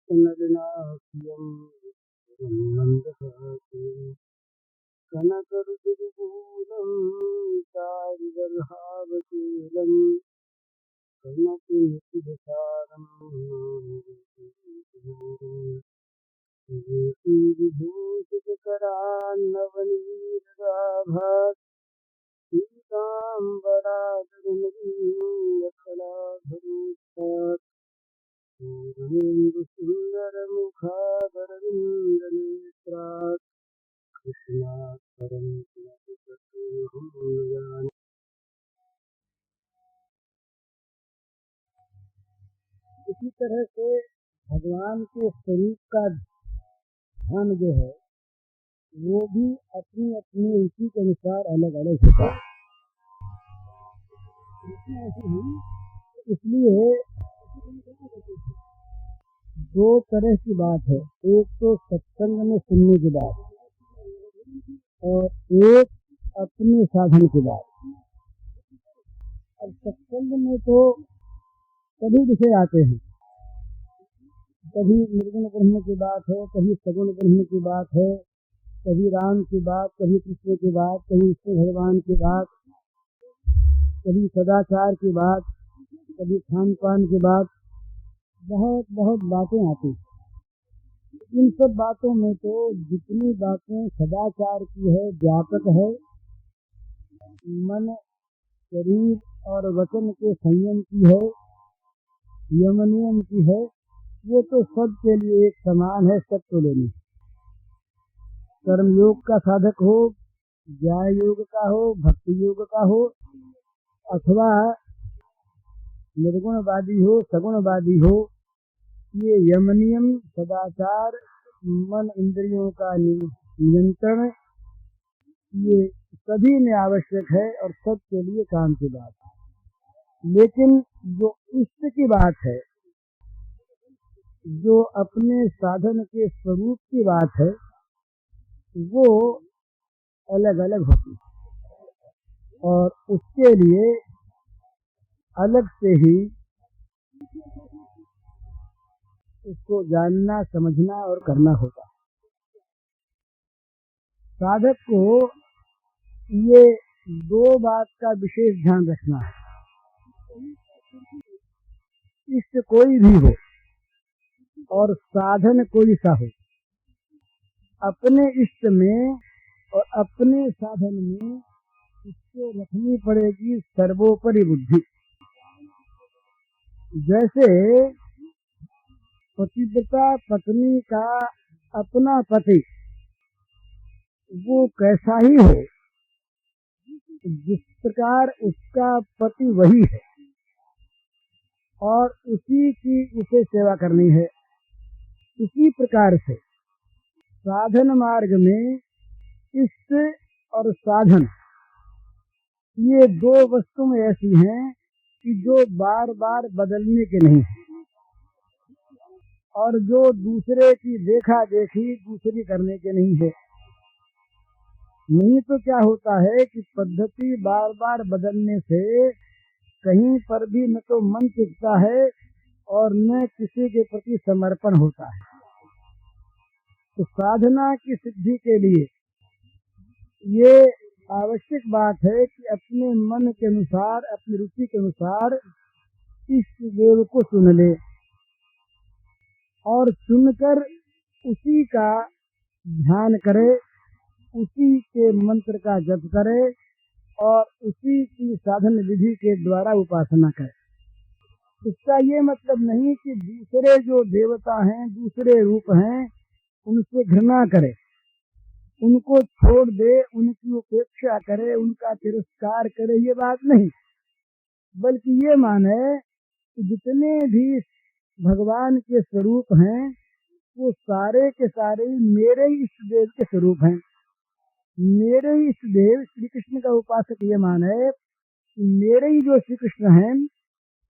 नलिनास्यम् मन्दहासम् कनकरुचिरपूर्णं चारुगर्भावतीर्णं कर्णपुण्यसारं विभूषितकरान्नवनीरदाभात् पीताम्बराधरमुखलाधरोत्तात् सुन्दरमुखादरविन्दनेत्रात् कृष्णात् परं किमपि तत्त्वमहं न जाने। इसी तरह से भगवान के स्वरूप का ध्यान जो है वो भी अपनी अपनी रुचि के अनुसार अलग अलग होता है। इसलिए दो तरह की बात है, एक तो सत्संग में सुनने की बात और एक अपने साधन की बात। अब सत्संग में तो सभी विषय आते हैं, कभी निर्गुण ब्रह्म की बात है, कभी सगुण ब्रह्म की बात है, कभी राम की बात, कभी कृष्ण की बात, कभी विष्णु भगवान की बात, कभी सदाचार की बात, कभी खान पान की बात, बहुत बहुत बातें आती। इन सब बातों में तो जितनी बातें सदाचार की है, व्यापक है, मन शरीर और वचन के संयम की है, यम नियम की है, ये तो सबके लिए एक समान है, सबको लेनी। कर्मयोग का साधक हो, ज्ञान योग का हो, भक्ति योग का हो, अथवा निर्गुणवादी हो, सगुणवादी हो, ये यम नियम, सदाचार, मन इंद्रियों का नियंत्रण, ये सभी में आवश्यक है और सबके लिए काम की बात है। लेकिन जो इष्ट की बात है, जो अपने साधन के स्वरूप की बात है, वो अलग अलग होती है और उसके लिए अलग से ही उसको जानना, समझना और करना होगा। साधक को ये दो बात का विशेष ध्यान रखना है। इष्ट कोई भी हो और साधन कोई सा हो, अपने इष्ट में और अपने साधन में उसको रखनी पड़ेगी सर्वोपरि बुद्धि। जैसे पतिव्रता पत्नी का अपना पति वो कैसा ही हो, जिस प्रकार उसका पति वही है और उसी की उसे सेवा करनी है, इसी प्रकार से साधन मार्ग में इष्ट और साधन ये दो वस्तुएं ऐसी हैं कि जो बार बार बदलने के नहीं और जो दूसरे की देखा देखी दूसरी करने के नहीं है। नहीं तो क्या होता है कि पद्धति बार बार बदलने से कहीं पर भी न तो मन टिकता है और न किसी के प्रति समर्पण होता है। तो साधना की सिद्धि के लिए ये आवश्यक बात है कि अपने मन के अनुसार, अपनी रुचि के अनुसार इष्ट देव को चुन ले और चुनकर उसी का ध्यान करे, उसी के मंत्र का जप करे और उसी की साधन विधि के द्वारा उपासना करे। इसका ये मतलब नहीं कि दूसरे जो देवता हैं, दूसरे रूप हैं, उनसे घृणा करे, उनको छोड़ दे, उनकी उपेक्षा करे, उनका तिरस्कार करे, ये बात नहीं। बल्कि ये माने कि जितने भी भगवान के स्वरूप हैं वो सारे के सारे मेरे इष्ट देव के स्वरूप हैं। मेरे इष्ट देव श्री कृष्ण का उपासक ये माने कि मेरे ही जो श्री कृष्ण हैं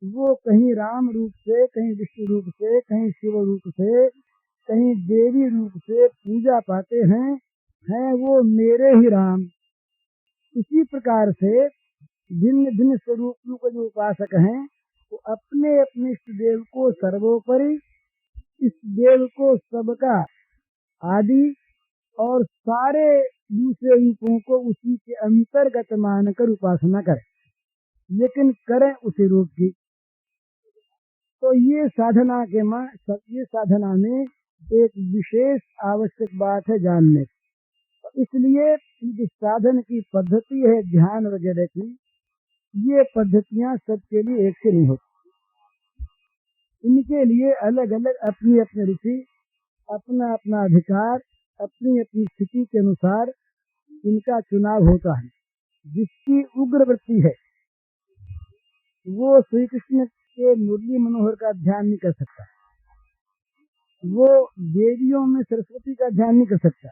वो कहीं राम रूप से, कहीं विष्णु रूप से, कहीं शिव रूप से, कहीं देवी रूप से पूजा पाते हैं वो मेरे ही राम। इसी प्रकार से भिन्न भिन्न स्वरूपों के जो उपासक हैं वो अपने अपने इष्ट देव को सर्वोपरि इस देव को सबका आदि और सारे दूसरे रूपों को उसी के अंतर्गत मानकर उपासना करें, लेकिन करें उसी रूप की। तो ये साधना में एक विशेष आवश्यक बात है जानने। तो इसलिए जो साधन की पद्धति है ध्यान वगैरह की, ये पद्धतियां सबके लिए एक से नहीं होती। इनके लिए अलग अलग अपनी अपनी रुचि, अपना अपना अधिकार, अपनी अपनी स्थिति के अनुसार इनका चुनाव होता है। जिसकी उग्र वृत्ति है वो श्री कृष्ण के मुरली मनोहर का ध्यान नहीं कर सकता, वो देवियों में सरस्वती का ध्यान नहीं कर सकता।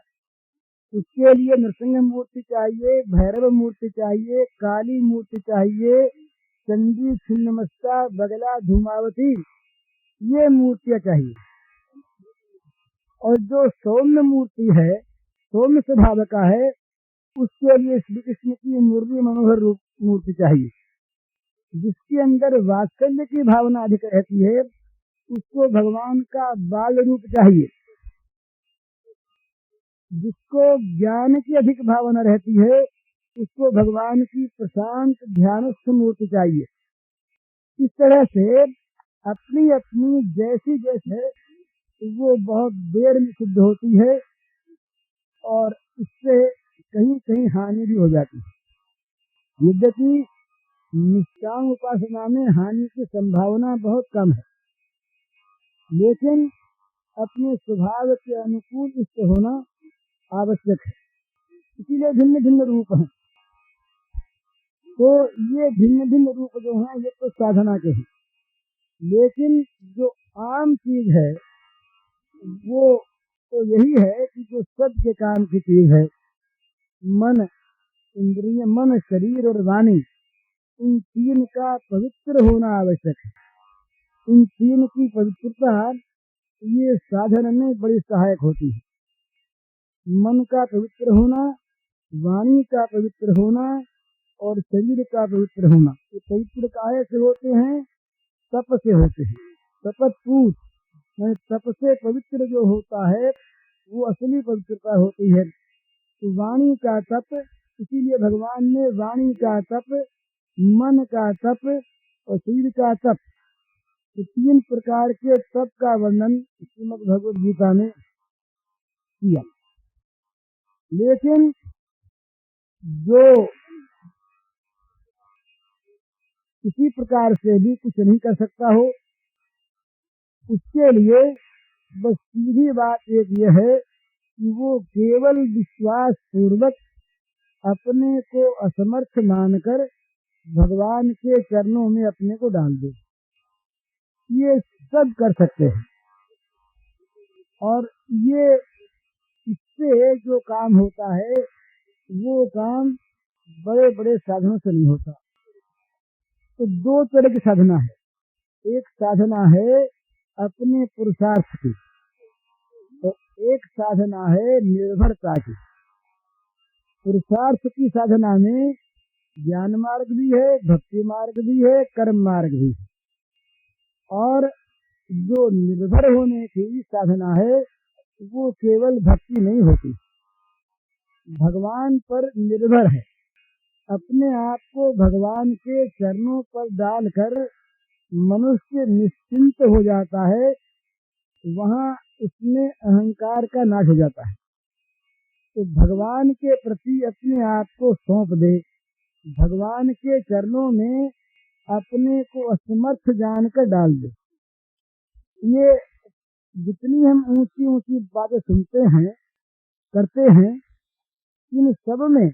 उसके लिए नृसिंह मूर्ति चाहिए, भैरव मूर्ति चाहिए, काली मूर्ति चाहिए, चंडी छिन्नमस्ता, बगला, धूमावती, ये मूर्तियां चाहिए। और जो सौम्य मूर्ति है, सौम्य स्वभाव का है, उसके लिए श्री कृष्ण की मुरली मनोहर रूप मूर्ति चाहिए। जिसके अंदर वात्सल्य की भावना अधिक रहती है उसको भगवान का बाल रूप चाहिए। जिसको ज्ञान की अधिक भावना रहती है उसको भगवान की प्रशांत ध्यानस्थ मूर्ति चाहिए। इस तरह से अपनी अपनी जैसी जैसे वो बहुत देर में सिद्ध होती है और इससे कहीं कहीं हानि भी हो जाती है। यद्यपि निष्काम उपासना में हानि की संभावना बहुत कम है, लेकिन अपने स्वभाव के अनुकूल इससे होना आवश्यक है। इसीलिए भिन्न भिन्न रूप हैं। तो ये भिन्न भिन्न रूप जो हैं ये तो साधना के हैं, लेकिन जो आम चीज है वो तो यही है कि जो सबके काम की चीज है, मन, इंद्रिय, मन, शरीर और वाणी, इन तीन का पवित्र होना आवश्यक है। इन तीन की पवित्रता ये साधन में बड़ी सहायक होती है। मन का पवित्र होना, वाणी का पवित्र होना और शरीर का पवित्र होना। ये पवित्र काहे से होते हैं? तप से होते हैं। तपत पूत, तप से पवित्र जो होता है वो असली पवित्रता होती है। तो वाणी का तप, इसीलिए भगवान ने वाणी का तप, मन का तप और शरीर का तप, तो तीन प्रकार के तप का वर्णन श्रीमद् भगवद गीता में किया। लेकिन जो किसी प्रकार से भी कुछ नहीं कर सकता हो, उसके लिए बस सीधी बात एक यह है कि वो केवल विश्वास पूर्वक अपने को असमर्थ मानकर भगवान के चरणों में अपने को डाल दे। ये सब कर सकते हैं और ये इससे जो काम होता है वो काम बड़े बड़े साधनों से नहीं होता। तो दो तरह की साधना है। एक साधना है अपने पुरुषार्थ की, तो एक साधना है निर्भरता की। पुरुषार्थ की साधना में ज्ञान मार्ग भी है, भक्ति मार्ग भी है, कर्म मार्ग भी है। और जो निर्भर होने की साधना है वो केवल भक्ति नहीं होती, भगवान पर निर्भर है। अपने आप को भगवान के चरणों पर डालकर मनुष्य निश्चिंत हो जाता है, वहां उसमें अहंकार का नाश हो जाता है। तो भगवान के प्रति अपने आप को सौंप दे, भगवान के चरणों में अपने को असमर्थ जानकर डाल दे। ये जितनी हम ऊंची ऊंची बातें सुनते हैं, करते हैं, इन सब में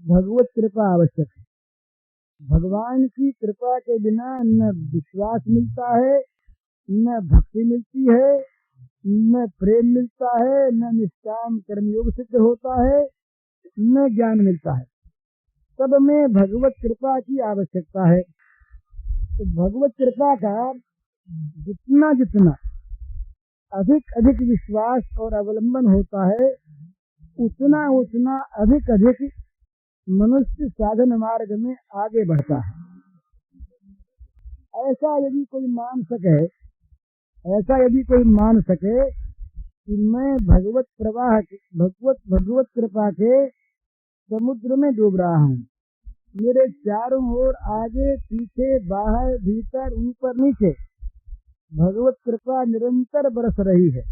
भगवत कृपा आवश्यक है। भगवान की कृपा के बिना न विश्वास मिलता है, न भक्ति मिलती है, न प्रेम मिलता है, न निष्काम कर्मयोग सिद्ध होता है, न ज्ञान मिलता है। सब में भगवत कृपा की आवश्यकता है। तो भगवत कृपा का जितना जितना अधिक अधिक विश्वास और अवलंबन होता है, उतना उतना अधिक अधिक मनुष्य साधन मार्ग में आगे बढ़ता है। ऐसा यदि कोई मान सके, ऐसा यदि कोई मान सके कि मैं भगवत कृपा के समुद्र में डूब रहा हूँ, मेरे चारों ओर आगे पीछे बाहर भीतर ऊपर नीचे भगवत कृपा निरंतर बरस रही है,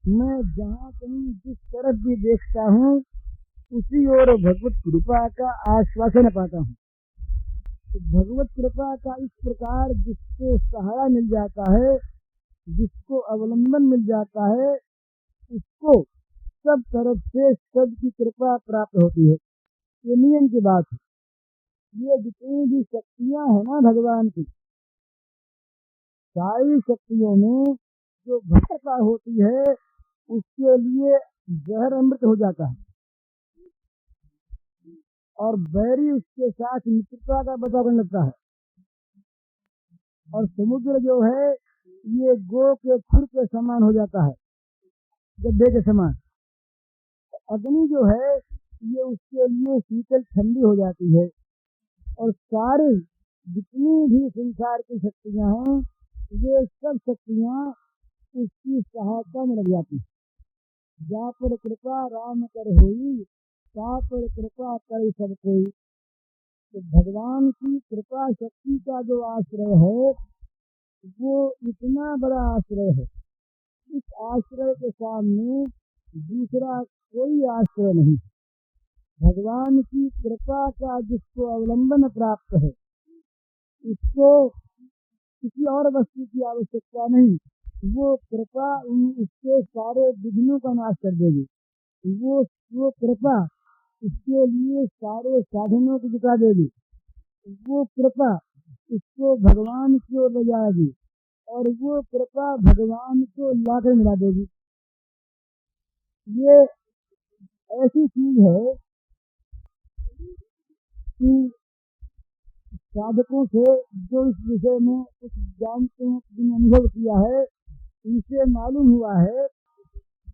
मैं जहाँ कहीं जिस तरफ भी देखता हूँ उसी ओर भगवत कृपा का आश्वासन पाता हूँ। तो भगवत कृपा का इस प्रकार जिसको सहारा मिल जाता है, जिसको अवलंबन मिल जाता है, उसको सब तरफ से सबकी कृपा प्राप्त होती है। ये नियम की बात है। ये जितनी भी शक्तियां हैं ना भगवान की, सारी शक्तियों में जो भक्तता होती है उसके लिए जहर अमृत हो जाता है, और बैरी उसके साथ मित्रता का बचाव करने लगता है। और समुद्र जो है ये गो के खुर के समान हो जाता है, गड्ढे के समान। अग्नि जो है ये उसके लिए शीतल ठंडी हो जाती है, और सारी जितनी भी संसार की शक्तियां हैं ये सब शक्तियां उसकी सहायता में लग जाती है। जा पर कृपा राम कर होई, ता पर कृपा करे सब कोई। तो भगवान की कृपा शक्ति का जो आश्रय है वो इतना बड़ा आश्रय है, इस आश्रय के सामने दूसरा कोई आश्रय नहीं। भगवान की कृपा का जिसको अवलंबन प्राप्त है उसको किसी और वस्तु की आवश्यकता नहीं, वो कृपा उसके सारे विघ्नों का नाश कर देगी। वो कृपा उसके लिए सारे साधनों को जुटा देगी, वो कृपा उसको भगवान की ओर ले जाएगी, और वो कृपा भगवान को लाकर मिला देगी। ये ऐसी चीज है कि साधकों से जो इस विषय में कुछ जानते हैं, जिन्होंने अनुभव किया है, इनसे मालूम हुआ है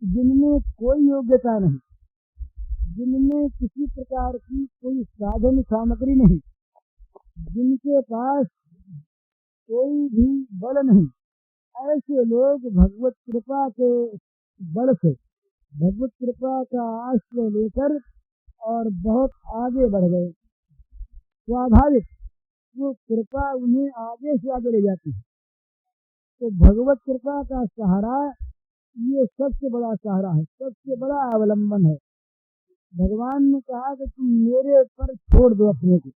जिनमें कोई योग्यता नहीं, जिनमें किसी प्रकार की कोई साधन सामग्री नहीं, जिनके पास कोई भी बल नहीं, ऐसे लोग भगवत कृपा के बल से भगवत कृपा का आश्रय लेकर और बहुत आगे बढ़ गए। स्वाभाविक वो कृपा उन्हें आगे से आगे ले जाती है। तो भगवत कृपा का सहारा ये सबसे बड़ा सहारा है, सबसे बड़ा अवलंबन है। भगवान ने कहा कि तुम मेरे पर छोड़ दो अपने को,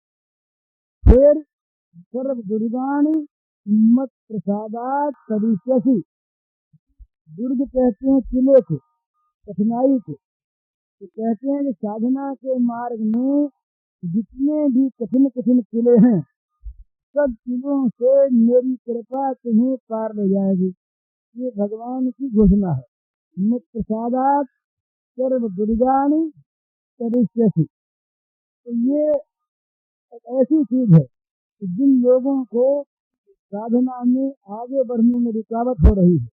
फिर सर्व दुर्गान मत प्रसादात तदिष्यसि। दुर्ग कहते हैं किले को, कठिनाई को। तो कहते हैं कि साधना के मार्ग में जितने भी कठिन कठिन किले हैं, सब किलों से मेरी कृपा तुम्हें पार ले जाएगी। ये भगवान की घोषणा है। मत प्रसादात सर्व दुर्गानि तदिष्यसि। तो ये एक ऐसी चीज है कि जिन लोगों को साधना में आगे बढ़ने में रुकावट हो रही है,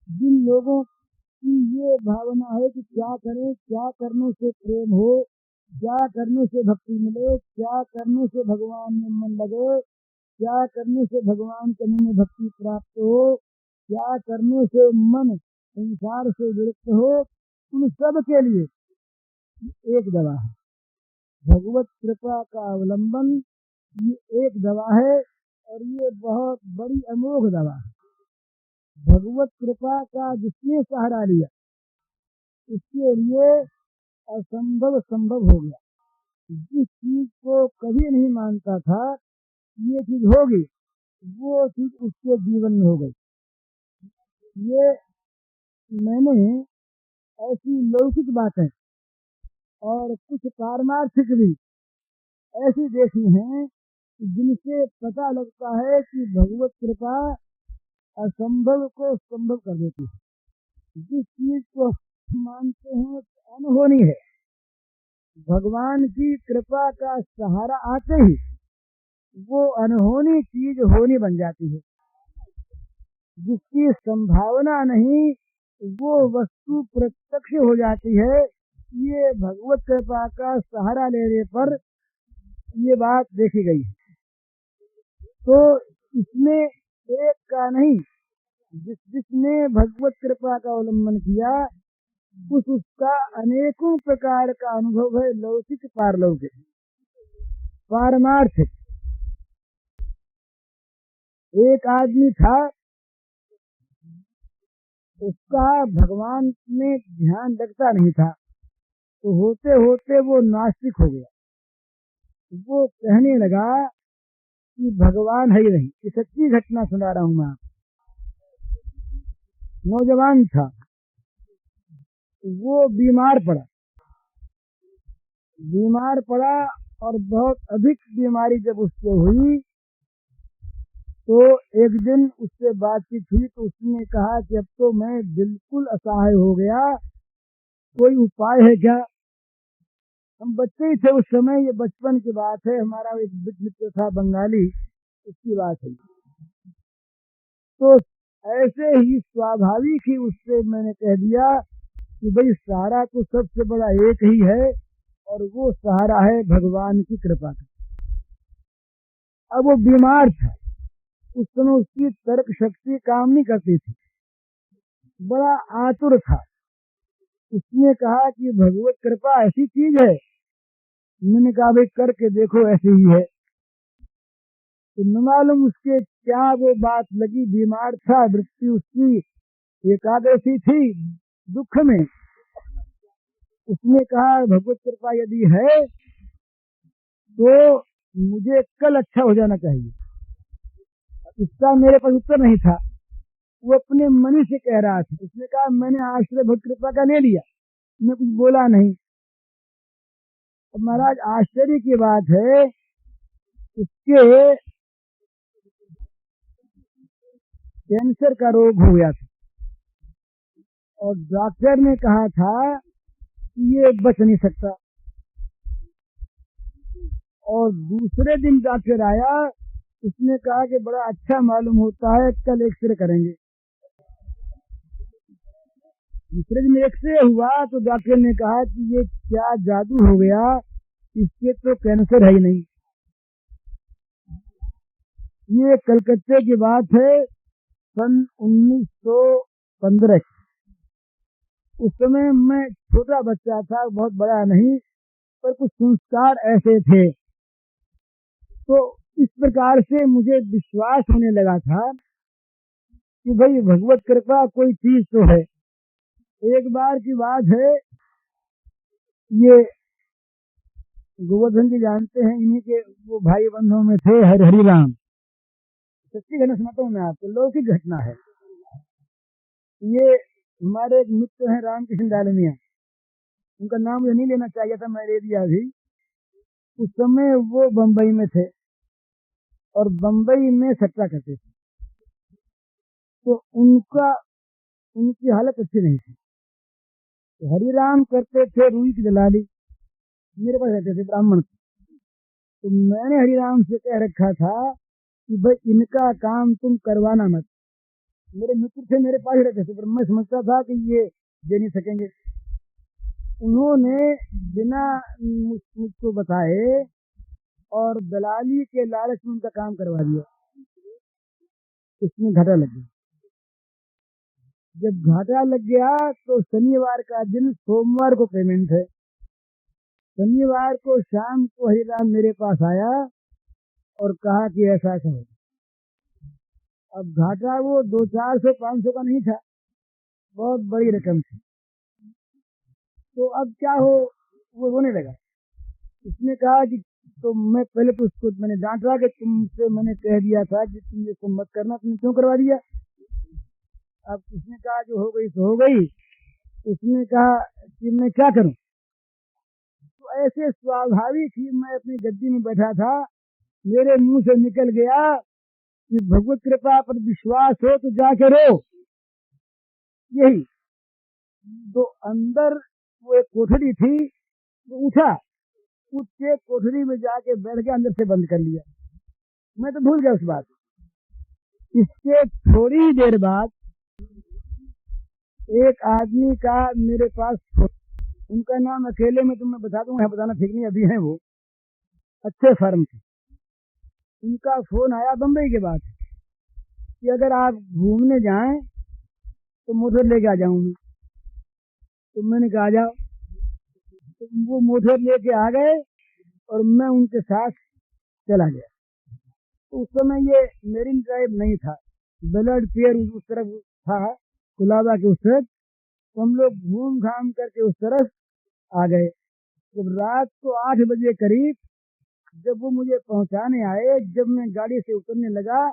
जिन लोगों की ये भावना है कि क्या करें, क्या करने से प्रेम हो, क्या करने से भक्ति मिले, क्या करने से भगवान में मन लगे, क्या करने से भगवान के मन में भक्ति प्राप्त हो, क्या करने से मन संसार से विरक्त हो, उन सब के लिए एक दवा है। भगवत कृपा का अवलंबन ये एक दवा है, और ये बहुत बड़ी अमोघ दवा है। भगवत कृपा का जिसने सहारा लिया उसके लिए असंभव संभव हो गया। जिस चीज को कभी नहीं मानता था ये चीज होगी, वो चीज उसके जीवन में हो गई। ये मैंने ऐसी लौकिक बातें और कुछ पारमार्थिक भी ऐसी देखी हैं जिनसे पता लगता है कि भगवत कृपा असंभव को संभव कर देती है। जिस चीज को मानते हैं अनहोनी है, भगवान की कृपा का सहारा आते ही वो अनहोनी चीज होनी बन जाती है। जिसकी संभावना नहीं वो वस्तु प्रत्यक्ष हो जाती है। ये भगवत कृपा का सहारा लेने पर ये बात देखी गई है। तो इसमें एक का नहीं जिसने भगवत कृपा का अवलंबन किया उसका अनेकों प्रकार का अनुभव है, लौकिक पारलौकिक पारमार्थिक। एक आदमी था, उसका भगवान में ध्यान लगता नहीं था, तो होते होते वो नास्तिक हो गया। वो कहने लगा कि भगवान है ही नहीं। ये सच्ची घटना सुना रहा हूं मैं आपको। नौजवान था, वो बीमार पड़ा और बहुत अधिक बीमारी जब उसको हुई तो एक दिन उससे बातचीत हुई, तो उसने कहा कि अब तो मैं बिल्कुल असहाय हो गया, कोई उपाय है क्या? हम बच्चे ही थे उस समय, ये बचपन की बात है, हमारा एक मित्र था बंगाली, उसकी बात है। तो ऐसे ही स्वाभाविक ही उससे मैंने कह दिया कि भाई सहारा तो सबसे बड़ा एक ही है और वो सहारा है भगवान की कृपा का। अब वो बीमार था, उस समय उसकी तर्क शक्ति काम नहीं करती थी, बड़ा आतुर था। उसने कहा कि भगवत कृपा ऐसी चीज है। मैंने कहा भाई करके देखो, ऐसे ही है। तो न मालूम उसके क्या वो बात लगी, बीमार था, वृत्ति उसकी एकादशी थी, दुख में। उसने कहा भगवत कृपा यदि है तो मुझे कल अच्छा हो जाना चाहिए। इसका मेरे पास उत्तर नहीं था, वो अपने मन से कह रहा था। उसने कहा मैंने आश्रय भगवत कृपा का ले लिया, मैं कुछ बोला नहीं। अब महाराज आश्चर्य की बात है, उसके कैंसर का रोग हो गया था और डॉक्टर ने कहा था कि ये बच नहीं सकता। और दूसरे दिन डॉक्टर आया, उसने कहा कि बड़ा अच्छा मालूम होता है, कल एक्सरे करेंगे। दूसरे दिन एक्सरे हुआ तो डॉक्टर ने कहा कि ये क्या जादू हो गया, इसके तो कैंसर है ही नहीं। ये कलकत्ते की बात है, सन 1915। उस समय मैं छोटा बच्चा था, बहुत बड़ा नहीं, पर कुछ संस्कार ऐसे थे। तो इस प्रकार से मुझे विश्वास होने लगा था कि भाई भगवत कृपा कोई चीज तो है। एक बार की बात है, ये गोवर्धन जी जानते हैं, इन्हीं के वो भाई बंधुओं में थे हरिराम। सच्ची घटना सुनाता हूँ मैं आपको, लौकिक घटना है। ये हमारे एक मित्र हैं रामकृष्ण डालमिया, उनका नाम मुझे नहीं लेना चाहिए था, मैं ले दिया अभी। उस समय वो बंबई में थे और बंबई में सट्टा करते थे, तो उनकी हालत अच्छी नहीं थी। तो हरिराम करते थे रुई की दलाली, मेरे पास रहते थे ब्राह्मण। तो मैंने हरिराम से कह रखा था कि भाई इनका काम तुम करवाना मत। मेरे मित्र थे, मेरे पास ही रहते थे, पर मैं समझता था कि ये दे नहीं सकेंगे। उन्होंने बिना मुझको बताए और दलाली के लालच में उनका काम करवा दिया। इसमें घाटा लग गया। जब घाटा लग गया तो शनिवार का दिन, सोमवार को पेमेंट है, शनिवार को शाम को हरिराम मेरे पास आया और कहा कि ऐसा करो। अब घाटा वो 200-400-500 का नहीं था, बहुत बड़ी रकम थी। तो अब क्या हो, वो रोने लगा। उसने कहा कि तो मैं पहले तो उसको मैंने डांटा कि तुमसे मैंने कह दिया था कि तुम इसको मत करना, तुमने क्यों करवा दिया? अब उसने कहा जो हो गई सो हो गई। उसने कहा कि मैं क्या करूं? तो ऐसे स्वाभाविक ही मैं अपनी गद्दी में बैठा था, मेरे मुंह से निकल गया कि भगवत कृपा पर विश्वास हो तो जाके रो। यही तो अंदर वो एक कोठरी थी, वो उठा, उठ के कोठरी में जाके बैठ के अंदर से बंद कर लिया। मैं तो भूल गया उस बात। इसके थोड़ी ही देर बाद एक आदमी का मेरे पास, उनका नाम अकेले में तुम्हें बता दूंगा, बताना ठीक नहीं, अभी है वो अच्छे फर्म थे। उनका फोन आया बंबई के बाद कि अगर आप घूमने जाएं तो मोटर लेके आ जाऊंगी। तो मैंने कहा आ जाओ। तो वो मोटर लेके आ गए और मैं उनके साथ चला गया। तो उस समय ये मेरीन ड्राइव नहीं था, ब्लड पियर उस तरफ था, कुलाबा के उस तरफ। तो हम लोग घूम घाम करके उस तरफ आ गए। जब रात को 8 बजे करीब जब वो मुझे पहुंचाने आए, जब मैं गाड़ी से उतरने लगा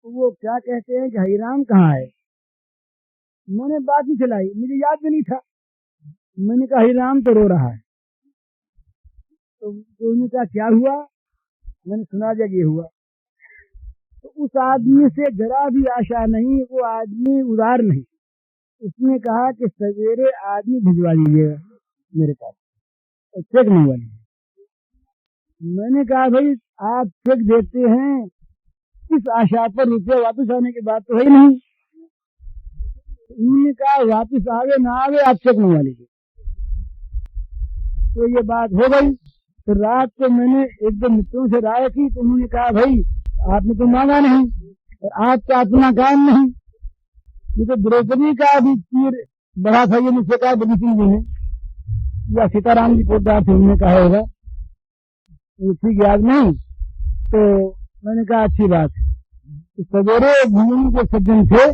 तो वो क्या कहते हैं कि हरिराम कहाँ है। मैंने बात नहीं चलाई, मुझे याद भी नहीं था। मैंने कहा हरिराम तो रो रहा है। तो उन्होंने कहा क्या हुआ। मैंने सुना दिया ये हुआ। तो उस आदमी से जरा भी आशा नहीं, वो आदमी उदार नहीं। उसने कहा कि सवेरे आदमी भिजवा दीजिएगा मेरे पास, चेक नहीं वाली। मैंने कहा भाई आप चेक देते हैं किस आशा पर, रुपये वापस आने की बात तो है ही नहीं। उन्होंने कहा वापस आवे ना आवे आप चेक नहीं लीजिए। तो ये बात हो गई। तो रात को मैंने एक दो मित्रों से राय की तो उन्होंने कहा भाई आपने तो मांगा नहीं और आपका अपना काम नहीं। ये तो द्रौपदी का भी तीर बड़ा था, ये मुझसे कहा बड़ी सिंह जी ने या सीताराम जी पोदार थे, उन्होंने कहा होगा, ठीक याद नहीं। तो मैंने कहा अच्छी बात है। तो सवेरे भूमि के सज्जन थे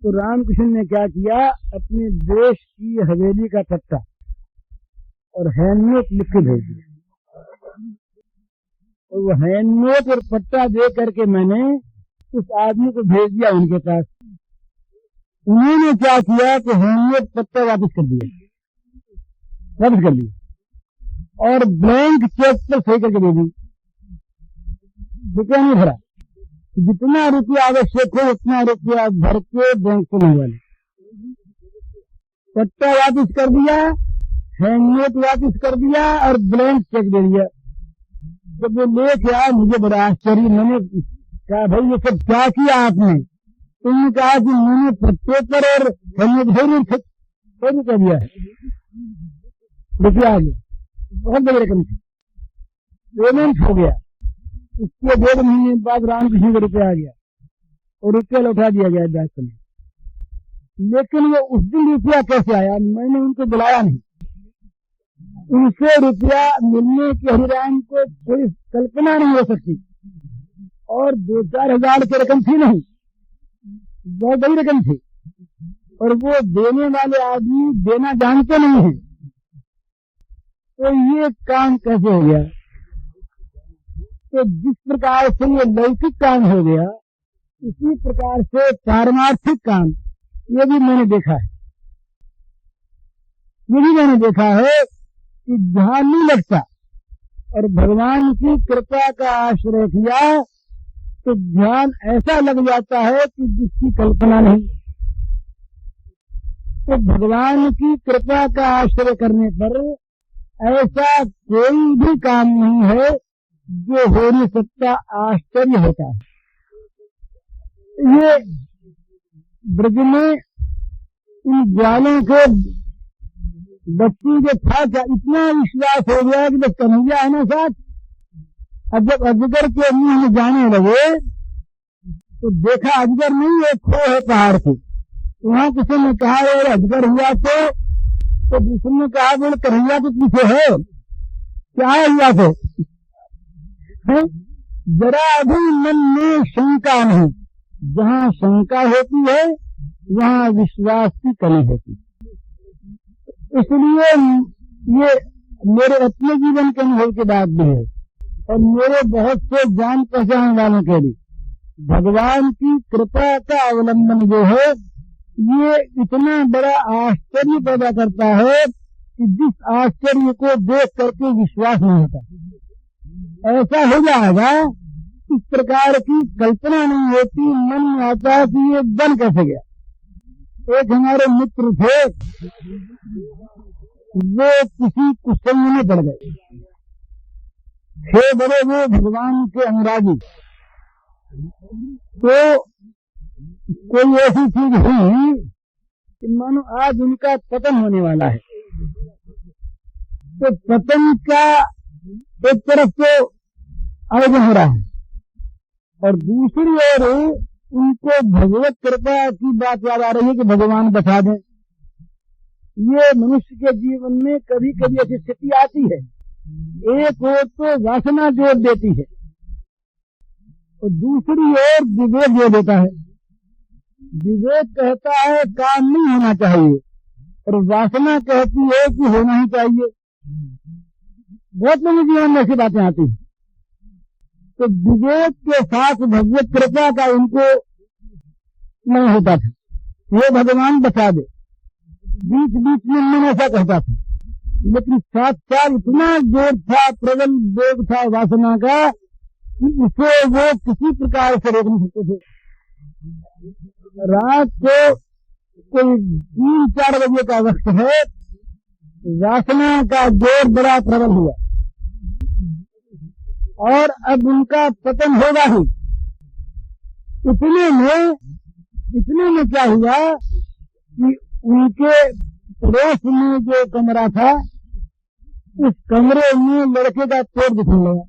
तो रामकृष्ण ने क्या किया, अपने देश की हवेली का पट्टा और हैंडनोट लिख के भेज दिया। और वो हैंडनोट और पट्टा दे करके मैंने उस आदमी को भेज दिया उनके पास। उन्होंने क्या किया कि हैंडनोट पट्टा वापस कर दिया और ब्लैंक चेक पर सही करके दे दी। रुपया नहीं भरा, जितना रुपया आवश्यक हो उतना रुपया भर के बैंक से मंगवा ले। पट्टा वापस कर दिया, हैंडनोट वापस कर दिया और ब्लैंक चेक दे दिया। जब वो लेके आया मुझे बड़ा आश्चर्य। मैंने कहा भाई ये सब क्या किया आपने। उन्होंने कहा कि मैंने पट्टे पर और हैंडनोट सही कर दिया है, रुपया आ गया। बहुत बड़ी रकम थी, पेमेंट हो गया। उसके 1.5 महीने बाद रामकृष्ण का रुपया आ गया और रुपया लौटा दिया गया बैंक में। लेकिन वो उस दिन रुपया कैसे आया, मैंने उनको बुलाया नहीं। उनसे रुपया मिलने की हरिराम को कोई कल्पना नहीं हो सकती। और 2-4 हजार की रकम थी नहीं, बहुत बड़ी रकम थी। और वो देने वाले आदमी देना जानते नहीं है। तो ये काम कैसे हो गया। तो जिस प्रकार से ये लौकिक काम हो गया, इसी प्रकार से पारमार्थिक काम ये भी मैंने देखा है। ये भी मैंने देखा है कि ध्यान नहीं लगता और भगवान की कृपा का आश्रय किया तो ध्यान ऐसा लग जाता है कि जिसकी कल्पना नहीं। तो भगवान की कृपा का आश्रय करने पर ऐसा कोई भी काम नहीं है जो हो नहीं सकता, आश्चर्य होता है। ये ब्रज में इन ग्वालों के बच्ची जो था इतना विश्वास हो गया कि बस कन्हैया है ना साथ। अब जब अजगर के मुंह में जाने लगे तो देखा अजगर नहीं, एक खो है पहाड़ पे। वहां किसी ने कहा और अजगर हुआ तो दूसरे ने कहा बोले कन्हैया के पीछे है, क्या हुआ थे। जरा अभी मन में शंका नहीं, जहाँ शंका होती है वहाँ विश्वास की कमी होती है। इसलिए ये मेरे अपने जीवन के अनुभव की बात भी है और मेरे बहुत से जान पहचान वालों के लिए भगवान की कृपा का अवलंबन जो है ये इतना बड़ा आश्चर्य पैदा करता है कि जिस आश्चर्य को देख करके विश्वास नहीं होता। ऐसा हो जाएगा, इस प्रकार की कल्पना नहीं होती, मन में आता है कि ये बन कैसे गया। एक हमारे मित्र थे, वो किसी कुसंग में पड़ गए थे, बड़े वो भगवान के अनुरागी। तो कोई ऐसी चीज हुई कि मानो आज उनका पतन होने वाला है। तो पतन का एक तरफ तो आयोजन हो रहा है और दूसरी ओर उनको भगवत कृपा की बात याद आ रही है कि भगवान बता दें। ये मनुष्य के जीवन में कभी कभी ऐसी स्थिति आती है। एक ओर तो वासना जोर देती है और दूसरी ओर विवेक जोर देता है। विवेक कहता है काम नहीं होना चाहिए और वासना कहती है कि होना ही चाहिए। बहुत लोगों के जीवन में ऐसी बातें आती हैं। तो विवेक के साथ भगवत कृपा का उनको नहीं होता था, वो भगवान बचा दे। बीच बीच में मन ऐसा कहता था, लेकिन साथ साथ इतना जोर था, प्रबल वेग था वासना का कि उसे वो किसी प्रकार से रोक नहीं सकते थे। रात को कोई 3-4 बजे का वक्त है, वासना का जोर बड़ा प्रबल हुआ और अब उनका पतन होगा ही। इतने में क्या हुआ कि उनके पड़ोस में जो कमरा था, उस कमरे में लड़के का पेट दिखने लगा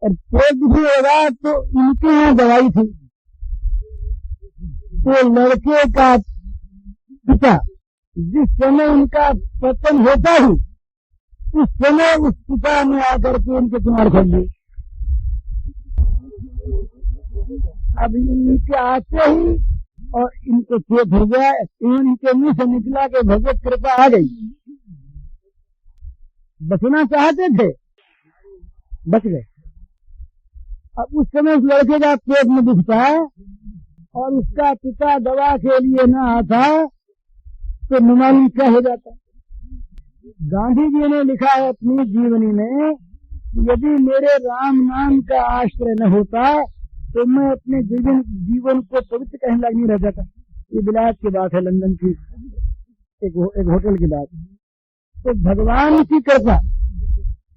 और पेट दिखने लगा तो इनके यहाँ दवाई थी। तो लड़के का पिता जिस समय उनका पतन होता ही, उस समय उस पिता ने आकर के इनके किनारे कर लिए। अब इनके आते ही और इनको चेत हो गया, इनके मुंह से निकला कि भगवत कृपा आ गई। बचना चाहते थे, बच गए। अब उस समय उस लड़के का पेट में दुखता है और उसका पिता दवा के लिए न आता तो नुमानी क्या हो जाता। गांधी जी ने लिखा है अपनी जीवनी में, यदि मेरे राम नाम का आश्रय न होता तो मैं अपने जीवन को पवित्र कहने लायक नहीं रह जाता। ये विलायत की बात है, लंदन की एक होटल की बात। तो भगवान की कृपा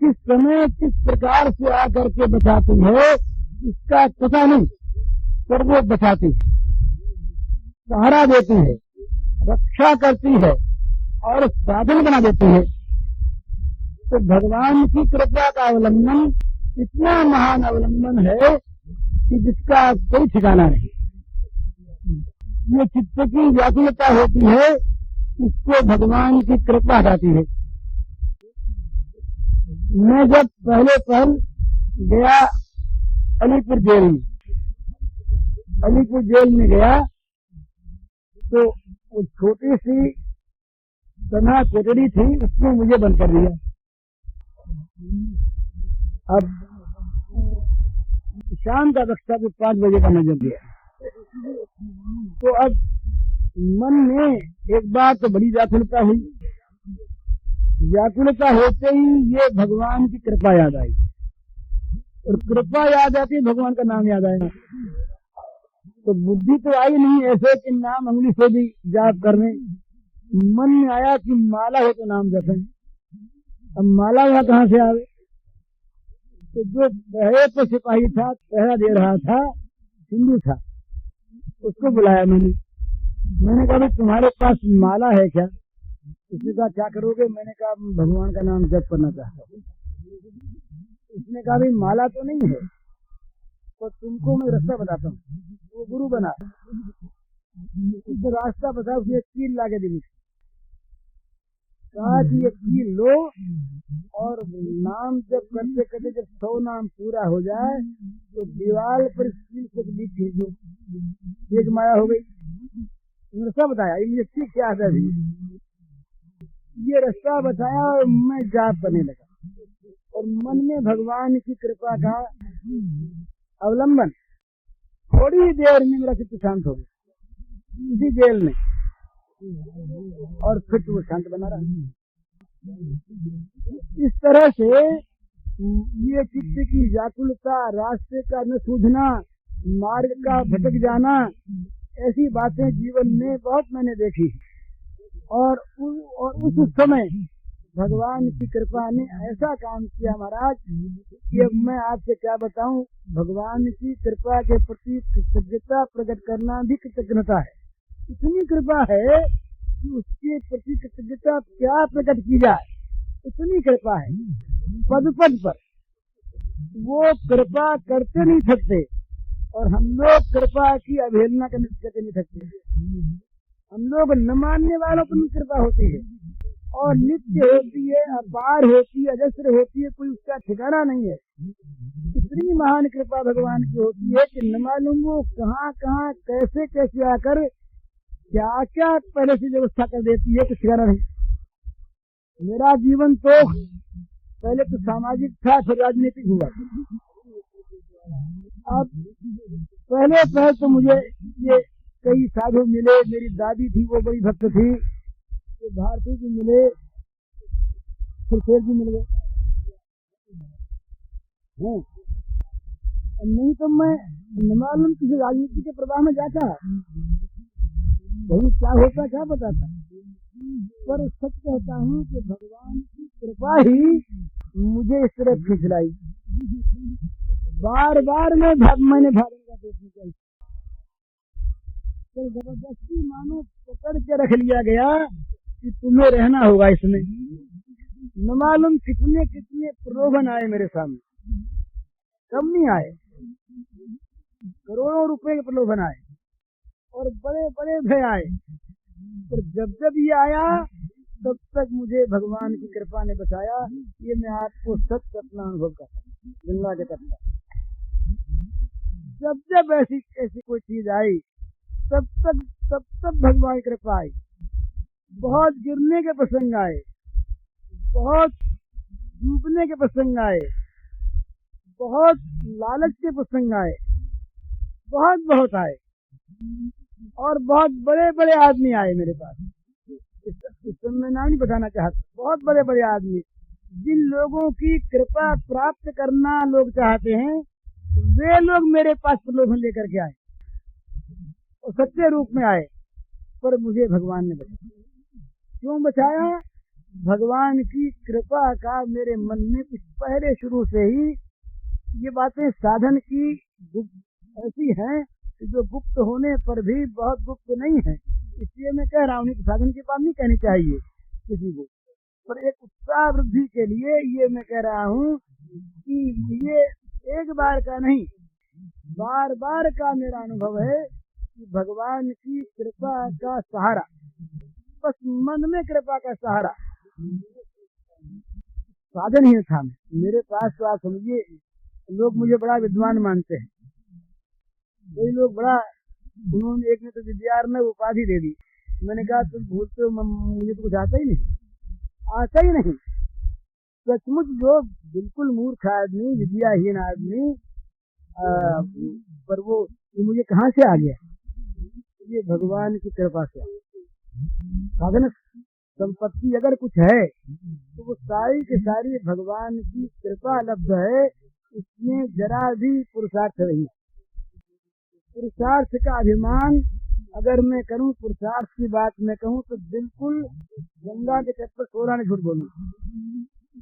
किस समय किस प्रकार से आकर के बचाती है इसका पता नहीं, पर वो बचाती है, सहारा देती है, रक्षा करती है और साधन बना देती है। तो भगवान की कृपा का अवलंबन इतना महान अवलंबन है कि जिसका कोई ठिकाना नहीं। ये चित्त की व्याकुलता होती है, इसको भगवान की कृपा आती है। मैं जब पहले गया अलीपुर जेल में गया तो वो छोटी सी तन्हा कोठरी थी, उसमें मुझे बंद कर दिया। अब शाम का वक्त था, 5 बजे का नजर गया। तो अब मन में एक बार तो बड़ी व्याकुलता हुई। व्याकुलता होते ही ये भगवान की कृपा याद आई और कृपा याद आती भगवान का नाम याद आएगा। तो बुद्धि तो आई नहीं ऐसे कि नाम अंगुली से भी जाप करने। मन में आया कि माला हो तो नाम जपें। अब माला वहां कहाँ से आवे? तो जो पहले तो सिपाही था, पहरा दे रहा था, हिंदू था, उसको बुलाया मैंने कहा भाई तुम्हारे पास माला है क्या? उसने कहा क्या करोगे? मैंने कहा भगवान का नाम जप करना चाहता हूँ। उसने कहा भाई माला तो नहीं है, तो तुमको मैं रास्ता बताता हूँ। वो गुरु बना, उसको रास्ता बता, उसने एक कील ला के दी। कहा कि ये कील लो और नाम जब करते करते जब 100 नाम पूरा हो जाए तो दीवार पर कील को लिख दीजिए, एक माया हो गई। रास्ता बताया, मुझे ठीक क्या आता है। ये रास्ता बताया और मैं जाप करने लगा और मन में भगवान की कृपा का अवलंबन। थोड़ी देर में मेरा चित्त शांत हो गया इसी जेल में और फिर वो शांत बना रहा। इस तरह से ये चित्त की व्याकुलता, रास्ते का न सूझना, मार्ग का भटक जाना, ऐसी बातें जीवन में बहुत मैंने देखी। और उस समय भगवान की कृपा ने ऐसा काम किया महाराज कि अब मैं आपसे क्या बताऊं। भगवान की कृपा के प्रति कृतज्ञता प्रकट करना भी कृतज्ञता है। इतनी कृपा है कि उसके प्रति कृतज्ञता क्या प्रकट की जाए, इतनी कृपा है। पद पद पर वो कृपा करते नहीं सकते, और हम लोग कृपा की अवहेलना करते नहीं सकते। हम लोग न मानने वालों पर कृपा होती है, और नित्य होती है, अपार होती है, अजस्र होती है, कोई उसका ठिकाना नहीं है। इतनी महान कृपा भगवान की होती है कि न मालूम वो कहाँ कहाँ कैसे कैसे आकर क्या क्या पहले से व्यवस्था कर देती है, कुछ ठिकाना नहीं। मेरा जीवन तो पहले तो सामाजिक था, फिर राजनीतिक हुआ। अब पहले तो मुझे ये कई साधु मिले, मेरी दादी थी वो बड़ी भक्त थी, ये भारती जी मिले, फिर शेर जी मिल गए। नहीं तो मैं न मालूम किसी राजनीति के प्रवाह में जाता, कहीं क्या होता क्या पता था। पर सच कहता हूँ कि भगवान की कृपा ही मुझे इस तरह खिंचलाई। बार बार मैंने भागने का प्रयत्न किया, तो जबरदस्ती मानो पकड़ के रख लिया गया कि तुम्हें रहना होगा इसमें। न मालूम कितने कितने प्रलोभन आए मेरे सामने, कम नहीं आए, करोड़ों रुपए के प्रलोभन आए और बड़े बड़े भय आए। पर जब जब ये आया तब तक मुझे भगवान की कृपा ने बचाया। ये मैं आपको सच अपना अनुभव करता हूँ गंगा के तट पर। जब जब ऐसी ऐसी कोई चीज आई तब तक भगवान की कृपा आई। बहुत गिरने के प्रसंग आए, बहुत डूबने के प्रसंग आए, बहुत लालच के प्रसंग आए, बहुत बहुत आए, और बहुत बड़े बड़े आदमी आए मेरे पास। इस समय नाम नहीं बताना चाहता। बहुत बड़े बड़े आदमी, जिन लोगों की कृपा प्राप्त करना लोग चाहते हैं, वे लोग मेरे पास प्रलोभन लेकर के आए और सच्चे रूप में आए। पर मुझे भगवान ने बचाया। क्यों बचाया? भगवान की कृपा का मेरे मन में कुछ पहले शुरू से ही ये बातें साधन की ऐसी हैं कि जो गुप्त होने पर भी बहुत गुप्त नहीं है। इसलिए मैं कह रहा हूँ कि साधन की बात नहीं कहनी चाहिए किसी को, पर एक उत्साह वृद्धि के लिए ये मैं कह रहा हूँ कि ये एक बार का नहीं, बार बार का मेरा अनुभव है कि भगवान की कृपा का सहारा, बस मन में कृपा का सहारा, साधन ही था। मेरे पास तो आप समझिए, लोग मुझे बड़ा विद्वान मानते हैं, कई लोग बड़ा, उन्होंने एक ने तो विद्यार्थी में उपाधि दे दी। मैंने कहा तुम भूलते हो, मुझे तो कुछ आता ही नहीं, आता ही नहीं। सचमुच जो बिल्कुल मूर्ख आदमी, विद्याहीन आदमी, पर वो मुझे कहाँ से आ गया? ये भगवान की कृपा से। साधन संपत्ति अगर कुछ है तो वो सारी की सारी भगवान की कृपा लब्ध है। इसमें जरा भी पुरुषार्थ नहीं। पुरुषार्थ का अभिमान अगर मैं करूं, पुरुषार्थ की बात मैं कहूं तो बिल्कुल गंगा के तट पर 16 ने झूठ बोलूं,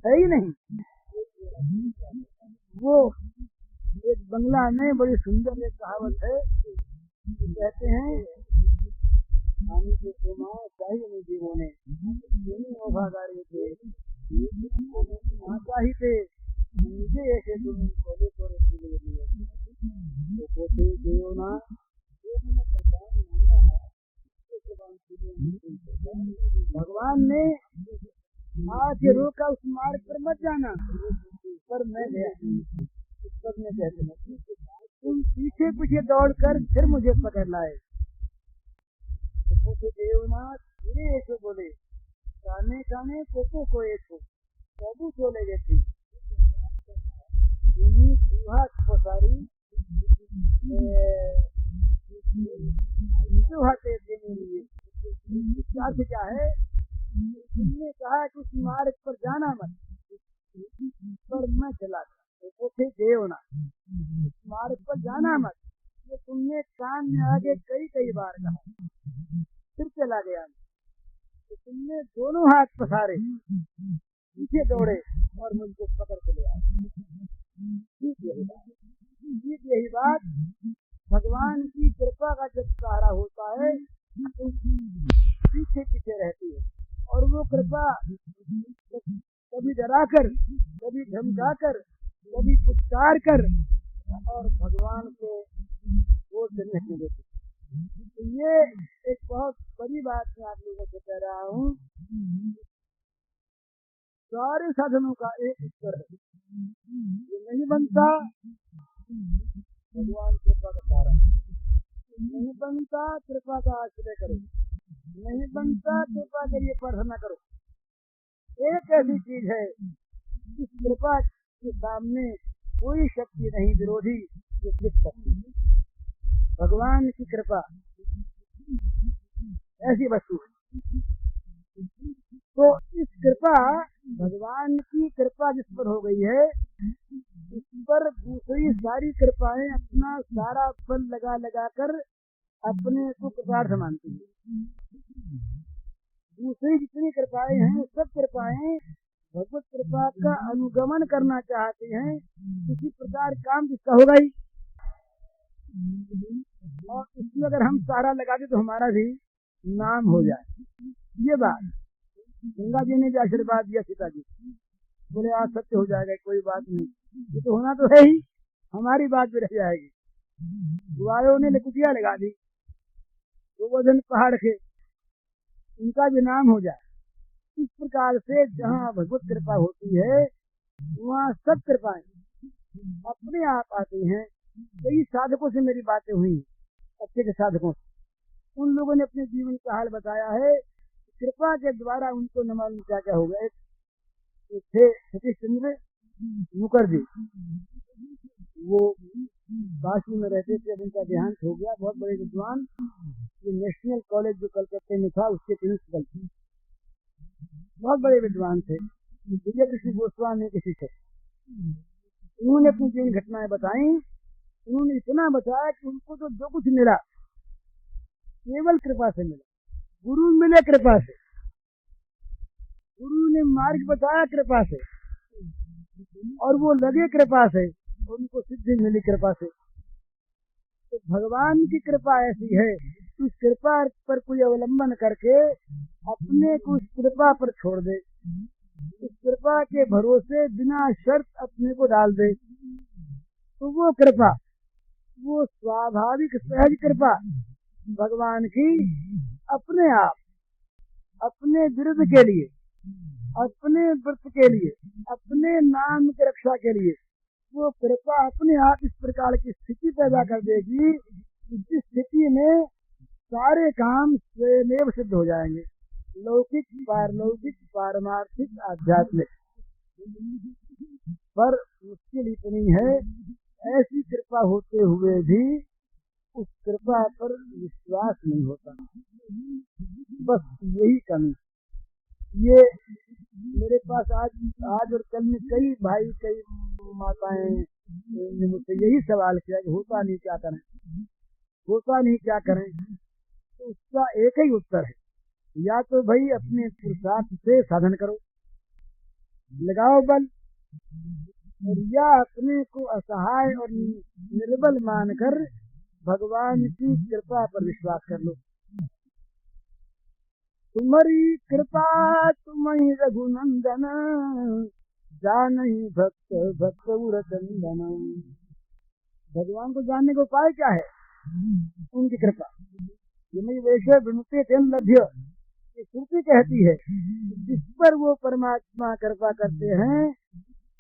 है ही नहीं। वो एक बंगला में बड़ी सुंदर एक कहावत है, कहते हैं चाहिए जीवों ने वफादारी थे चाहिए मुझे ऐसे भगवान ने आज रोका उस मार्ग पर मत जाना, पर मैं गया। कहते हैं तुम पीछे पीछे दौड़कर फिर मुझे पकड़ लाए। देवनाथ पूरे ऐसे बोले काने काने कोको को एक सबू चले गए थी पसारी क्या है? तुमने कहा कि उस मार्ग पर जाना मत, पर मैं चला गया। देवनाथ मार्ग पर जाना मत, ये तुमने कान में आगे कई कई बार कहा, फिर चला गया। तो तुमने दोनों हाथ पसारे, पीछे दौड़े और मुझको पकड़ के ले आए। ठीक यही बात भगवान की कृपा का जब सहारा होता है तो पीछे पीछे रहती है, और वो कृपा कभी डराकर, कभी धमकाकर, कभी पुचकार कर और भगवान को वो नहीं देते। तो ये एक बहुत बड़ी बात मैं आप लोगों से कह रहा हूँ। सारे साधनों का एक उत्तर है, ये नहीं बनता भगवान कृपा का कारण, नहीं बनता कृपा का आश्रय करो, नहीं बनता कृपा के लिए प्रार्थना करो। एक ऐसी चीज है इस कृपा के सामने कोई शक्ति नहीं विरोधी जो टिक सकती। भगवान की कृपा ऐसी वस्तु है। तो इस कृपा, भगवान की कृपा जिस पर हो गई है, इस पर दूसरी सारी कृपाएं अपना सारा बल लगा लगा कर अपने को कृतार्थ मानती है। दूसरी जितनी कृपाएं हैं सब कृपाएं भगवत कृपा का अनुगमन करना चाहते हैं। किसी प्रकार काम जिसका होगा ही, और इसमें अगर हम सारा लगा दें तो हमारा भी नाम हो जाए। ये बात गंगा जी ने भी आशीर्वाद दिया सीता जी, बोले आज सत्य हो जाएगा, कोई बात नहीं, ये तो होना तो है ही, हमारी बात भी रह जाएगी। गुआयों ने लकुटिया लगा दी, गोवर्धन पहाड़ के उनका भी नाम हो जाए। इस प्रकार से जहाँ भगवत कृपा होती है वहाँ सब कृपाएं अपने आप आती हैं। कई साधकों से मेरी बातें हुई, अच्छे के साधकों से, उन लोगों ने अपने जीवन का हाल बताया है। कृपा के द्वारा उनको न मालूम क्या क्या हो गया। एक थे सतीश चंद्र मुखर्जी, वो काशी में रहते थे, अब उनका देहांत हो गया। बहुत बड़े विद्वान, ये नेशनल कॉलेज जो कलकत्ते में था उसके प्रिंसिपल थे, बहुत बड़े विद्वान थे। विजय कृष्ण गोस्वामी के शिक्षक। उन्होंने अपनी जीवन घटनाएं बताई। उन्होंने इतना बताया कि उनको तो जो कुछ मिला केवल कृपा से मिला। गुरु मिले कृपा से, गुरु ने मार्ग बताया कृपा से, और वो लगे कृपा से, उनको सिद्धि मिली कृपा से। तो भगवान की कृपा ऐसी है, उस कृपा पर कोई अवलंबन करके अपने को उस कृपा पर छोड़ दे, उस कृपा के भरोसे बिना शर्त अपने को डाल दे, तो वो कृपा, वो स्वाभाविक सहज कृपा भगवान की अपने आप, अपने विरुद्ध के लिए, अपने व्रत के लिए, अपने नाम की रक्षा के लिए, वो कृपा अपने आप इस प्रकार की स्थिति पैदा कर देगी जिस स्थिति में सारे काम स्वयं सिद्ध हो जाएंगे, लौकिक, पारलौकिक, पारमार्थिक, आध्यात्मिक। पर मुश्किल इतनी है, ऐसी कृपा होते हुए भी उस कृपा पर विश्वास नहीं होता। बस यही कमी। ये मेरे पास आज और कल में कई भाई, कई माताएं ने मुझसे यही सवाल किया कि होता नहीं क्या करें, होता नहीं क्या करें। तो उसका एक ही उत्तर है, या तो भाई अपने पुरुषार्थ से साधन करो, लगाओ बल, और या अपने को असहाय और निर्बल मानकर भगवान की कृपा पर विश्वास कर लो। तुम्हारी कृपा तुम्हें रघुनंदन, जानहि भक्त भक्त उर चंदन। भगवान को जानने का उपाय क्या है? उनकी कृपा। ये वैसे विनुते तेन लभ्य, ये श्रुति कहती है जिस पर वो परमात्मा कृपा करते हैं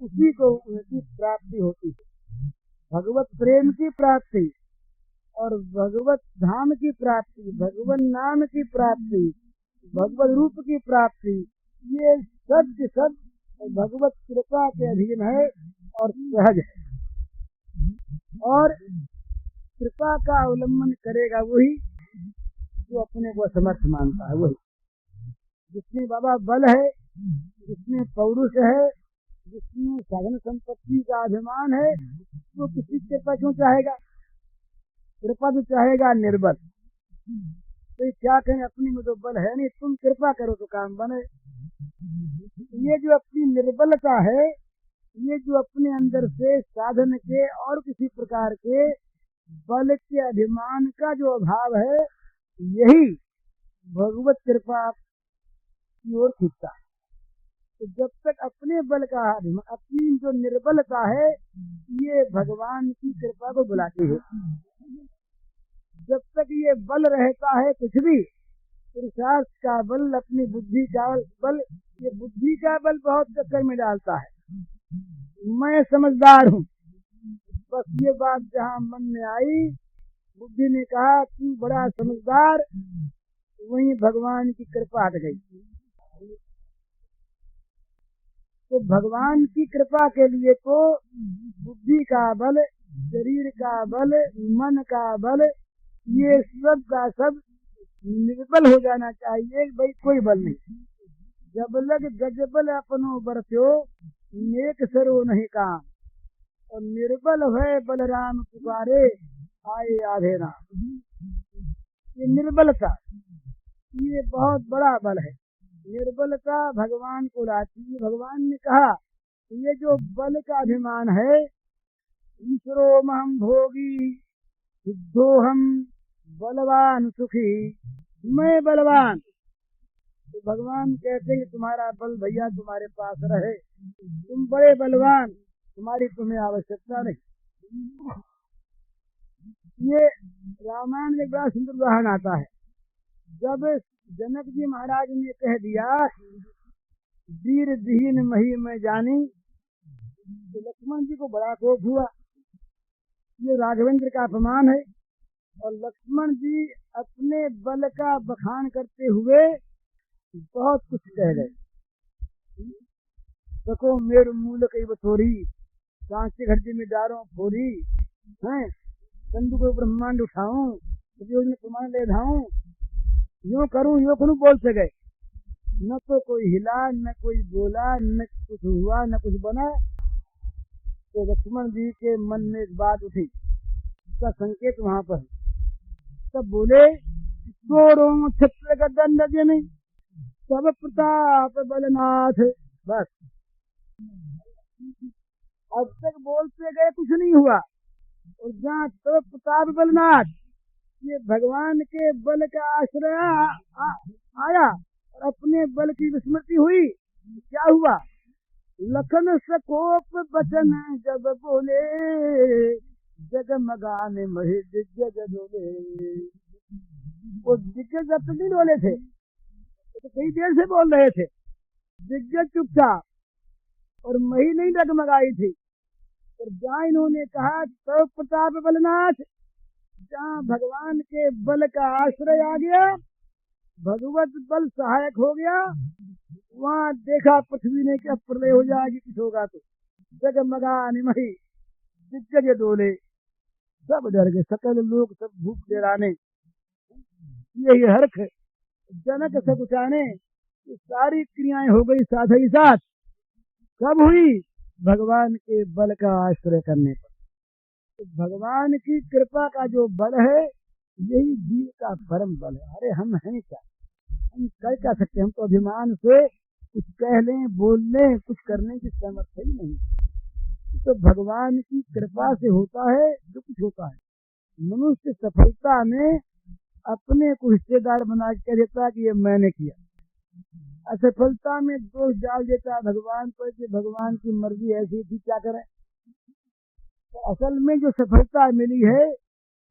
उसी को उनकी प्राप्ति होती है। भगवत प्रेम की प्राप्ति और भगवत धाम की प्राप्ति, भगवान नाम की प्राप्ति, भगवत रूप की प्राप्ति, ये सब के सब भगवत कृपा के अधीन है और सहज है। और कृपा का अवलंबन करेगा वही जो अपने को असमर्थ मानता है। वही जिसमें बाबा बल है, जिसमें पौरुष है, जिसमें साधन संपत्ति का अभिमान है, वो किसी कृपा क्यों चाहेगा? कृपा तो चाहेगा निर्बल। तो क्या कहें, अपनी में तो बल है नहीं, तुम कृपा करो तो काम बने। ये जो अपनी निर्बलता है, ये जो अपने अंदर से साधन के और किसी प्रकार के बल के अभिमान का जो अभाव है, यही भगवत कृपा की ओर खींचता है। तो जब तक अपने बल का अपनी जो निर्बलता है ये भगवान की कृपा को बुलाती है। जब तक ये बल रहता है कुछ भी, पुरुषार्थ का बल, अपनी बुद्धि का बल, ये बुद्धि का बल बहुत चक्कर में डालता है। मैं समझदार हूँ, बस ये बात जहाँ मन में आई, बुद्धि ने कहा तू बड़ा समझदार, वहीं भगवान की कृपा हट गई। तो भगवान की कृपा के लिए तो बुद्धि का बल, शरीर का बल, मन का बल, ये सब का सब निर्बल हो जाना चाहिए। भाई कोई बल नहीं, जब लग गजबल अपनो बरत्यो, नेक सरो नहीं काम, और निर्बल है बलराम पुकारे, आए आधे राम। ये निर्बलता, ये बहुत बड़ा बल है। निर्बलता भगवान को लाती है। भगवान ने कहा ये जो बल का अभिमान है, ईश्वरो महम भोगी सिद्धोहम बलवान सुखी, मैं बलवान। तो भगवान कहते हैं तुम्हारा बल भैया तुम्हारे पास रहे, तुम बड़े बलवान, तुम्हारी तुम्हें आवश्यकता नहीं। ये रामायण में बड़ा सुंदर उदाहरण आता है। जब जनक जी महाराज ने कह दिया वीर दीन मही में जानी, तो लक्ष्मण जी को बड़ा कोप हुआ। ये राघवेंद्र का अपमान है। और लक्ष्मण जी अपने बल का बखान करते हुए बहुत कुछ कह गए। देखो मेरे मूल कई बथोरी, सांचे घर जिम्मेदारों फोरी हैं, कंदू को ब्रह्मांड उठाऊं, में तुम्हारे ले धाऊं, यूं करूं बोल से गए। न तो कोई हिला, न कोई बोला, न कुछ हुआ, न कुछ बना। तो लक्ष्मण जी के मन में एक बात उठी, इसका संकेत वहां पर। तब बोले तोड़ो छत्र का दंड नहीं, सब प्रताप बलनाथ। बस अब तक बोलते गए कुछ नहीं हुआ, और जहाँ सब प्रताप बलनाथ, ये भगवान के बल का आश्रय आया और अपने बल की विस्मृति हुई। क्या हुआ? लखन सकोप बचन जब बोले, जगमगाने मही दिग्गज डोले। वो दिग्गज अब तक नहीं डोले थे, तो कई देर से बोल रहे थे। दिग्गज चुपचाप, और मही नहीं डगमगाई थी। और जहाँ इन्होंने कहा तो प्रताप बलनाथ, जहाँ भगवान के बल का आश्रय आ गया, भगवत बल सहायक हो गया, वहाँ देखा पृथ्वी ने क्या प्रलय हो जाएगी, कुछ होगा तो जगमगा निमही दिग्गज डोले। सब डर गए, सकल लोग सब भूख डेराने, यही हर्ष जनक सकुचाने। सारी क्रियाएं हो गई साथ ही साथ। कब हुई? भगवान के बल का आश्रय करने पर। तो भगवान की कृपा का जो बल है, यही जीव का परम बल है। अरे हम हैं क्या, हम कर क्या सकते? हम तो अभिमान से कुछ कह लें, बोल लें, कुछ करने की सामर्थ्य ही नहीं। तो भगवान की कृपा से होता है जो कुछ होता है। मनुष्य सफलता में अपने को हिस्सेदार बना के कह देता कि ये मैंने किया, असफलता में दोष डाल देता भगवान पर कि भगवान की मर्जी ऐसी थी, क्या करें। तो असल में जो सफलता मिली है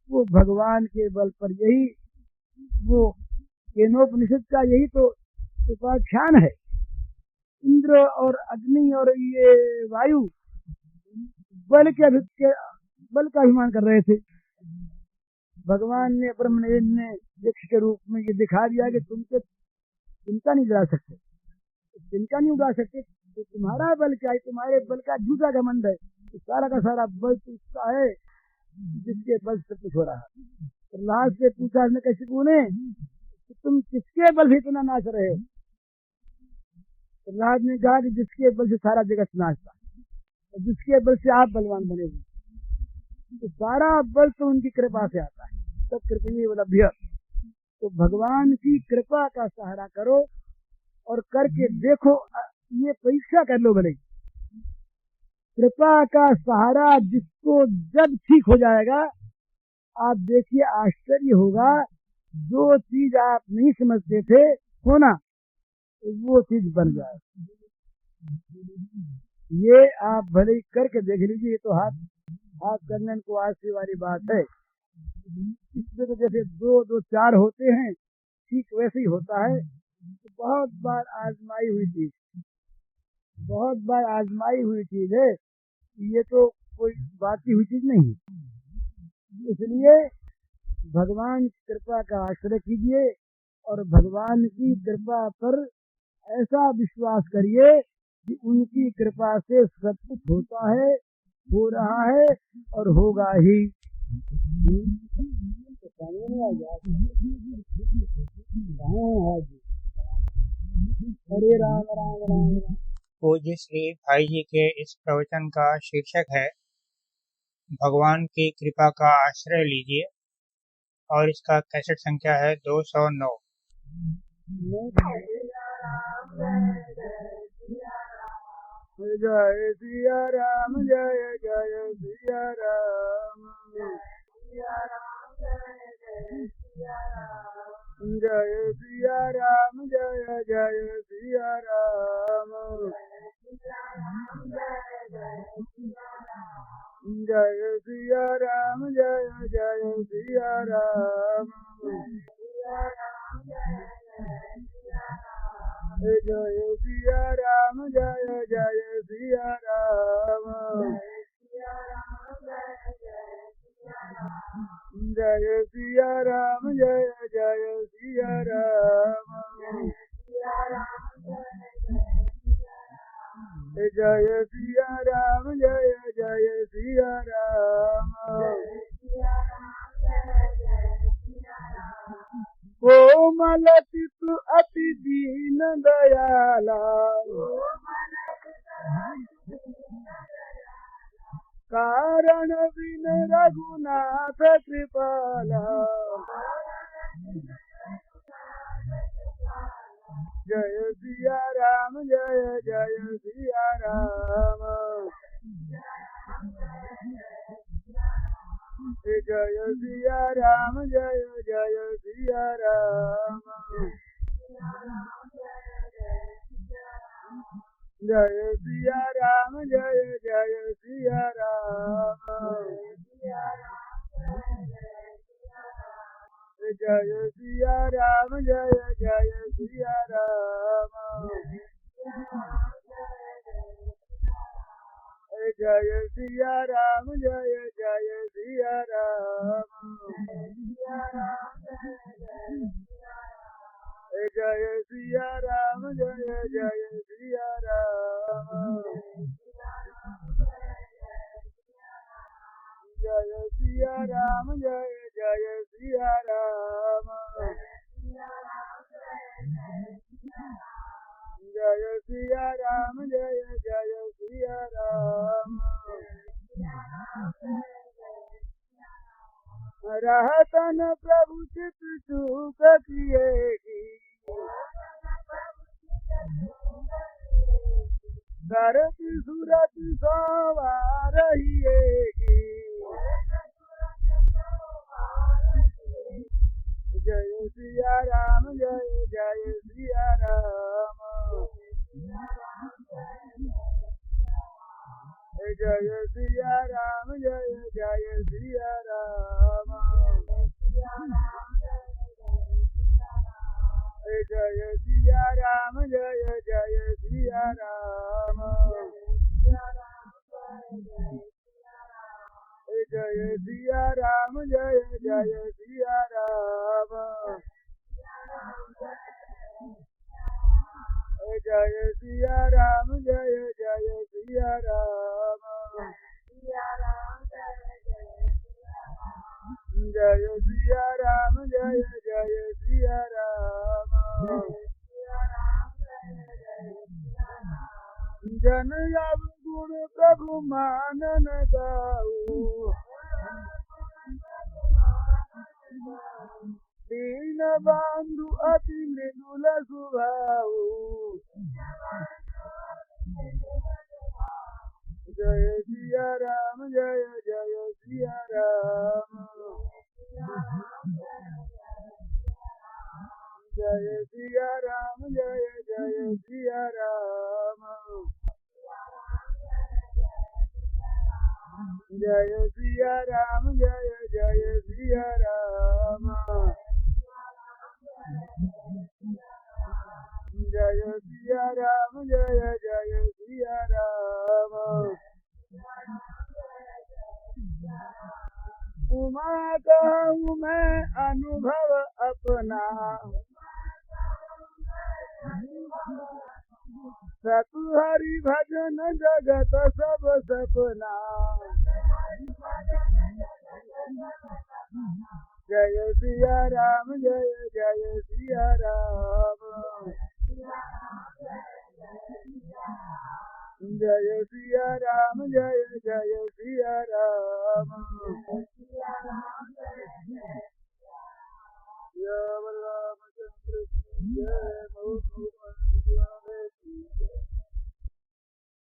वो भगवान के बल पर। यही वो केनोपनिषद का यही तो उपाख्यान है। इंद्र और अग्नि और ये वायु बल का अभिमान कर रहे थे। भगवान ने ब्रह्मदेव ने यक्ष के रूप में ये दिखा दिया कि तुमसे चिंता नहीं उड़ा सकते, चिंता नहीं उड़ा सकते, तो तुम्हारा बल क्या है? तुम्हारे बल का झूठा घमंड है। तो सारा का सारा बल टूटता है जिसके बल से कुछ हो रहा है। प्रहलाद से पूछा कश्यप ने कि तुम किसके बल से इतना नाच रहे हो? प्रहलाद ने कहा कि जिसके बल से सारा जगत नाचता है, और जिसके बल से आप बलवान बने हुए, तो सारा बल तो उनकी कृपा से आता है। सब कृपा लभ्य। तो भगवान की कृपा का सहारा करो और करके देखो। ये परीक्षा कर लो भले। कृपा का सहारा जिसको जब ठीक हो जाएगा, आप देखिए आश्चर्य होगा। जो चीज आप नहीं समझते थे होना, वो चीज बन जाए। ये आप भले ही करके देख लीजिए। ये तो हाथ हाथ करने को आशी वाली बात है। इसमें तो जैसे दो दो चार होते हैं, ठीक वैसे ही होता है। तो बहुत बार आजमाई हुई चीज, बहुत बार आजमाई हुई चीज है। ये तो कोई बाकी हुई चीज नहीं है। इसलिए भगवान की कृपा का आश्रय कीजिए और भगवान की कृपा पर ऐसा विश्वास करिए कि उनकी कृपा से सब कुछ होता है, हो रहा है और होगा ही। तो समझ में आ गया? हाँ जी। हरे राम राम राम राम। पूज्य श्री भाई जी के इस प्रवचन का शीर्षक है भगवान की कृपा का आश्रय लीजिए और इसका कैसेट संख्या है 209। जय सिया राम, जय जय सिया राम, जय सिया राम, जय जय सिया राम, जय सिया राम, जय जय सिया राम, जय सिया राम, जय जय सिया राम, जय सिया राम, जय जय सिया राम, जय सिया राम, जय जय सिया राम, कोमल चित्त अति दीन दयाला, कारण बिन रघुनाथ कृपाला, जय सिया राम, जय जय सिया राम, जय सिया राम, जय जय सिया राम, जय सिया राम, जय जय सिया राम, जय सिया राम, जय जय सिया राम, जय सिया राम, जय जय सिया राम, जय सिया राम, जय जय सिया राम, जय सिया राम, जय जय सिया राम, जय सिया राम, जय जय सिया राम, रहतन प्रभु चित चूक किएगी, करती सूरत सवार रहिएगी, जय सिया राम, जय जय सिया राम, जय सिया राम, जय जय सिया राम, जय सिया राम, जय जय सिया राम, जय सिया राम, जय जय सिया राम, जय सिया राम, जय जय सिया राम, जय सिया राम, जय जय सिया राम, जन अब गुण प्रभु मानन गाऊ, दीन बंधु अति मृदुल स्वभाव, जय सिया राम, जय जय सिया राम, जय सिया राम, जय जय सिया राम, जय सिया राम जय जय सिया राम जय सिया राम जय जय सिया राम उमा कहूँ मैं अनुभव अपना सतु हरि भजन जगत सब सपना जय सिया राम जय